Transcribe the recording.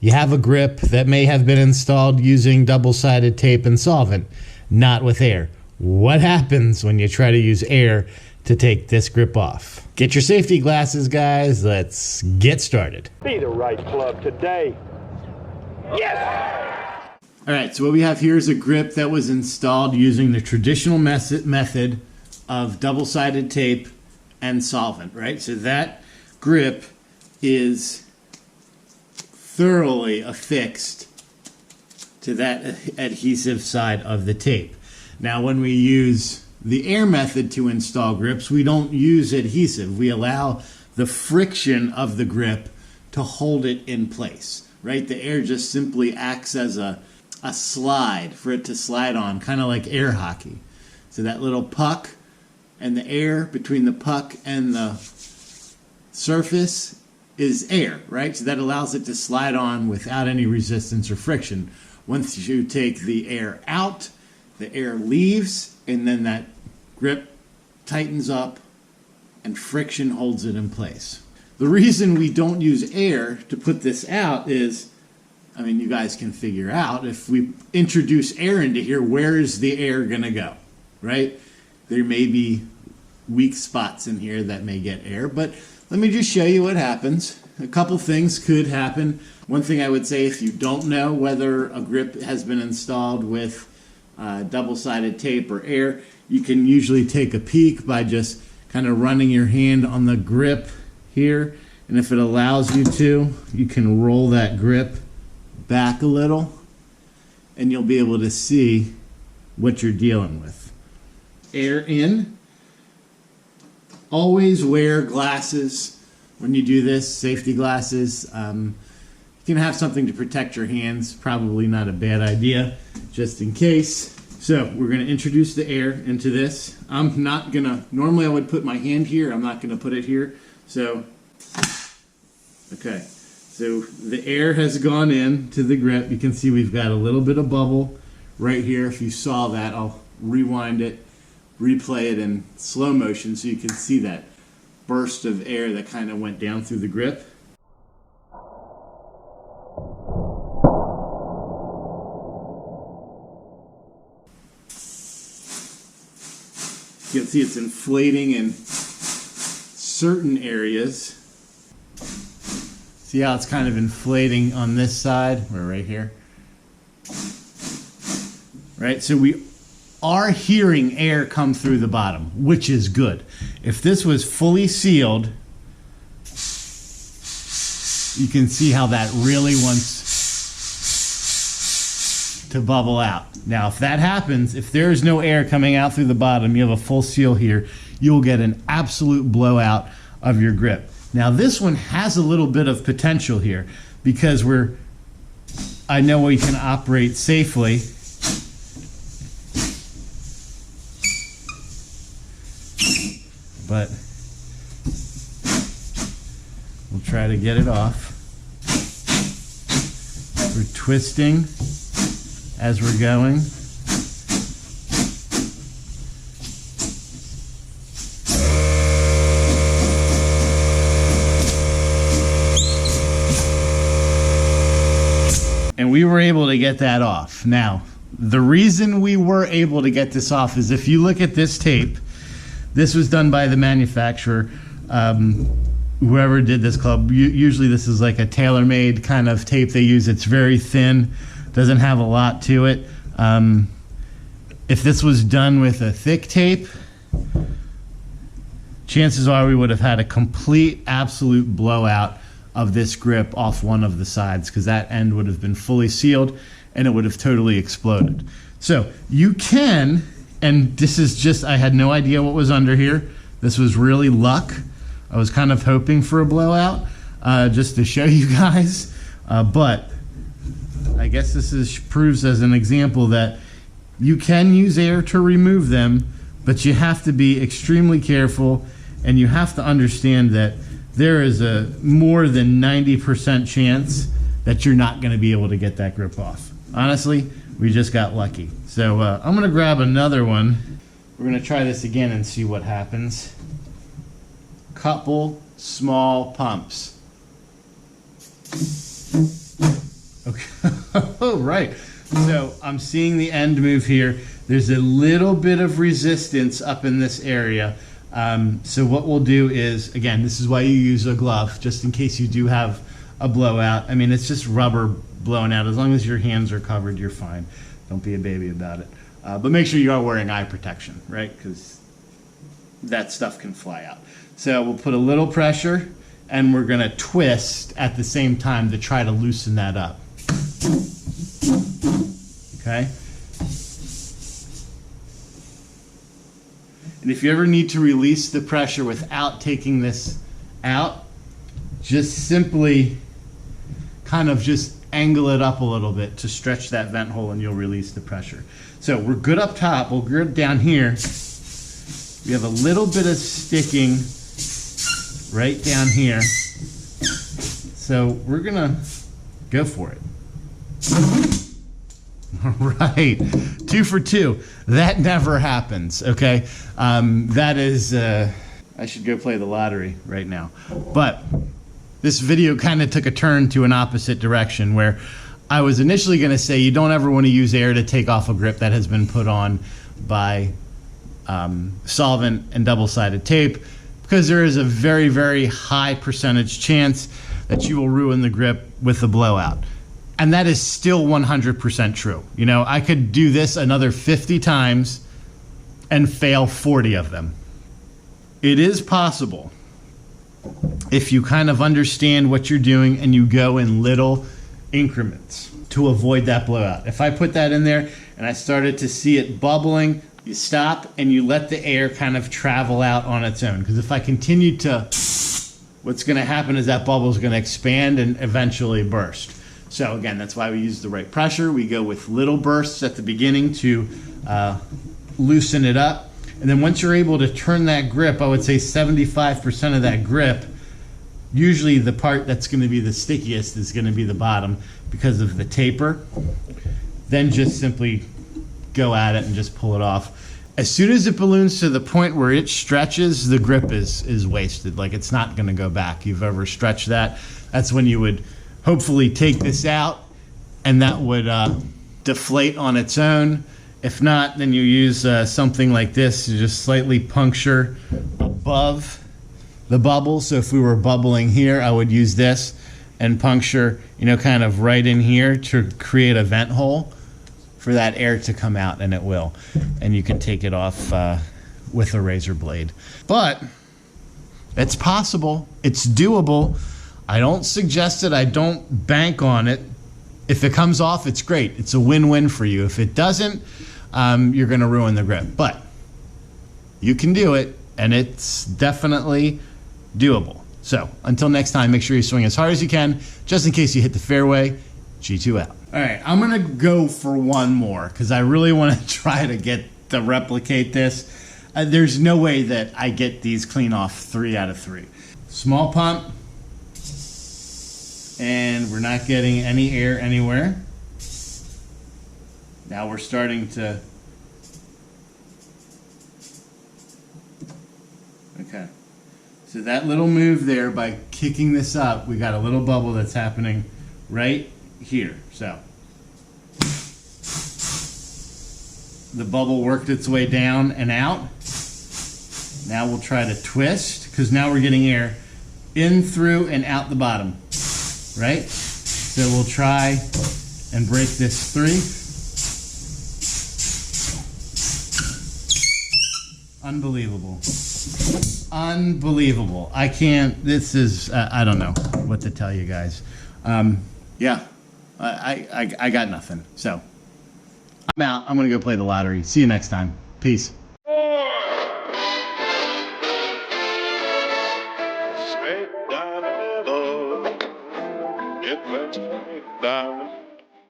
You have a grip that may have been installed using double-sided tape and solvent, not with air. What happens when you try to use air to take this grip off? Get your safety glasses, guys. Let's get started. Be the right club today. Yes! All right, so what we have here is a grip that was installed using the traditional method of double-sided tape and solvent, right? So that grip is thoroughly affixed to that adhesive side of the tape. Now, when we use the air method to install grips, we don't use adhesive. We allow the friction of the grip to hold it in place, right? The air just simply acts as a slide for it to slide on, kind of like air hockey. So that little puck and the air between the puck and the surface is air, right? So that allows it to slide on without any resistance or friction. Once you take the air out, the air leaves, and then that grip tightens up and friction holds it in place. The reason we don't use air to put this out is, I mean, you guys can figure out, if we introduce air into here, where is the air gonna go, right? There may be weak spots in here that may get air, but let me just show you what happens. A couple things could happen. One thing I would say, if you don't know whether a grip has been installed with double-sided tape or air, you can usually take a peek by just kind of running your hand on the grip here, and if it allows you to, you can roll that grip back a little and you'll be able to see what you're dealing with. Air in. Always wear glasses when you do this, safety glasses. You can have something to protect your hands, probably not a bad idea, just in case. So we're going to introduce the air into this. I'm not going to, normally I would put my hand here, I'm not going to put it here. So, okay, so the air has gone into the grip. You can see we've got a little bit of bubble right here. If you saw that, I'll rewind it, replay it in slow motion so you can see that burst of air that kind of went down through the grip. You can see it's inflating in certain areas. See how it's kind of inflating on this side, or right here? Right, so we are hearing air come through the bottom, which is good. If this was fully sealed, you can see how that really wants to bubble out. Now, if that happens, if there is no air coming out through the bottom, you have a full seal here, you'll get an absolute blowout of your grip. Now, this one has a little bit of potential here because I know we can operate safely. But we'll try to get it off. We're twisting as we're going. And we were able to get that off. Now, the reason we were able to get this off is if you look at this tape, this was done by the manufacturer, whoever did this club. Usually this is like a tailor-made kind of tape they use. It's very thin, doesn't have a lot to it. If this was done with a thick tape, chances are we would have had a complete, absolute blowout of this grip off one of the sides because that end would have been fully sealed and it would have totally exploded. So you can, and this is just, I had no idea what was under here. This was really luck. I was kind of hoping for a blowout just to show you guys. But I guess this proves as an example that you can use air to remove them, but you have to be extremely careful and you have to understand that there is a more than 90% chance that you're not going to be able to get that grip off. Honestly, we just got lucky. So I'm going to grab another one. We're going to try this again and see what happens. Couple small pumps. Okay. Oh, right. So I'm seeing the end move here. There's a little bit of resistance up in this area. So what we'll do is, again, this is why you use a glove, just in case you do have a blowout. I mean, it's just rubber blowing out. As long as your hands are covered, you're fine. Don't be a baby about it. But make sure you are wearing eye protection, right? Because that stuff can fly out. So we'll put a little pressure, and we're gonna twist at the same time to try to loosen that up. Okay? And if you ever need to release the pressure without taking this out, just simply kind of just angle it up a little bit to stretch that vent hole, and you'll release the pressure. So we're good up top, we're good down here. We have a little bit of sticking right down here. So we're gonna go for it. All right, 2 for 2. That never happens, okay? That is, I should go play the lottery right now. But this video kind of took a turn to an opposite direction, where I was initially gonna say you don't ever wanna use air to take off a grip that has been put on by solvent and double-sided tape, because there is a very, very high percentage chance that you will ruin the grip with a blowout. And that is still 100% true. You know, I could do this another 50 times and fail 40 of them. It is possible if you kind of understand what you're doing and you go in little increments to avoid that blowout. If I put that in there and I started to see it bubbling, you stop and you let the air kind of travel out on its own. Because if I continue to, what's going to happen is that bubble is going to expand and eventually burst. So again, that's why we use the right pressure. We go with little bursts at the beginning to loosen it up. And then once you're able to turn that grip, I would say 75% of that grip, usually the part that's going to be the stickiest is going to be the bottom because of the taper. Then just simply go at it and just pull it off. As soon as it balloons to the point where it stretches, the grip is wasted. Like, it's not going to go back. You've overstretched that. That's when you would hopefully take this out, and that would deflate on its own. If not, then you use something like this to just slightly puncture above the bubble. So if we were bubbling here, I would use this and puncture, you know, kind of right in here to create a vent hole for that air to come out, and it will. And you can take it off with a razor blade. But it's possible. It's doable. I don't suggest it. I don't bank on it. If it comes off, it's great. It's a win-win for you. If it doesn't, you're going to ruin the grip. But you can do it, and it's definitely doable. So until next time, make sure you swing as hard as you can, just in case you hit the fairway. G2 out. All right, I'm going to go for one more because I really want to try to replicate this. There's no way that I get these clean off 3 out of 3. Small pump. And we're not getting any air anywhere. Now we're starting to... Okay. So that little move there, by kicking this up, we got a little bubble that's happening right here. So the bubble worked its way down and out. Now we'll try to twist, because now we're getting air in, through, and out the bottom. Right? So we'll try and break this 3. Unbelievable. Unbelievable. I can't, this is, I don't know what to tell you guys. Yeah, I got nothing. So I'm out. I'm going to go play the lottery. See you next time. Peace. Straight down the middle, it went straight down